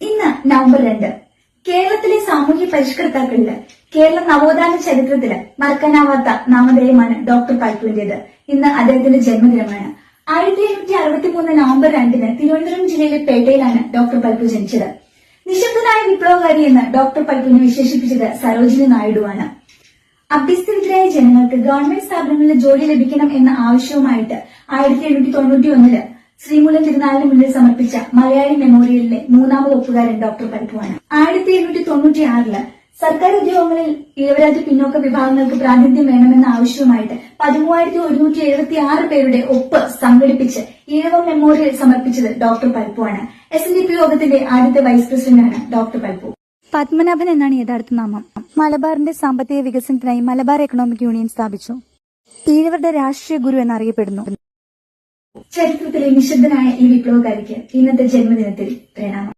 ഇന്ന് നവംബർ 2. കേരളത്തിലെ സാമൂഹ്യ പരിഷ്കർത്താക്കളില് കേരള നവോത്ഥാന ചരിത്രത്തില് മറക്കാനാവാത്ത നാമധേയമാണ് ഡോക്ടർ പൽപുവിന്റേത്. ഇന്ന് അദ്ദേഹത്തിന്റെ ജന്മദിനമാണ്. 1763 നവംബർ 2 തിരുവനന്തപുരം ജില്ലയിലെ പേട്ടയിലാണ് ഡോക്ടർ പൽപു ജനിച്ചത്. നിശബ്ദനായ വിപ്ലവകാരി എന്ന് ഡോക്ടർ പൽപുവിനെ വിശേഷിപ്പിച്ചത് സരോജിനി നായിഡുവാണ്. അഭ്യസ്തവിദ്യരായ ജനങ്ങൾക്ക് ഗവൺമെന്റ് സ്ഥാപനങ്ങളിൽ ജോലി ലഭിക്കണം എന്ന ആവശ്യവുമായിട്ട് 1791 ശ്രീമൂലം തിരുനാളിന് മുന്നിൽ സമർപ്പിച്ച മലയാളി മെമ്മോറിയലിലെ മൂന്നാമത് ഒപ്പുകാരൻ ഡോക്ടർ പൽപുവാണ്. 1796 സർക്കാർ ഉദ്യോഗങ്ങളിൽ ഇഴവരാജ് പിന്നോക്ക വിഭാഗങ്ങൾക്ക് പ്രാതിനിധ്യം വേണമെന്ന ആവശ്യവുമായിട്ട് 13,176 പേരുടെ ഒപ്പ് സംഘടിപ്പിച്ച് ഈഴവ മെമ്മോറിയൽ സമർപ്പിച്ചത് ഡോക്ടർ പൽപുവാണ്. SNDP യോഗത്തിന്റെ ആദ്യത്തെ വൈസ് പ്രസിഡന്റാണ് ഡോക്ടർ പൽപു. പത്മനാഭൻ എന്നാണ് യഥാർത്ഥ നാമം. മലബാറിന്റെ സാമ്പത്തിക വികസനത്തിനായി മലബാർ എക്കണോമിക് യൂണിയൻ സ്ഥാപിച്ചു. ഈഴവരുടെ രാഷ്ട്രീയ ഗുരു എന്നറിയപ്പെടുന്നു. ചരിത്രത്തിലെ നിശബ്ദനായ ഈ വിപ്ലവകാരിക്ക് ഇന്നത്തെ ജന്മദിനത്തിൽ പ്രണാമം.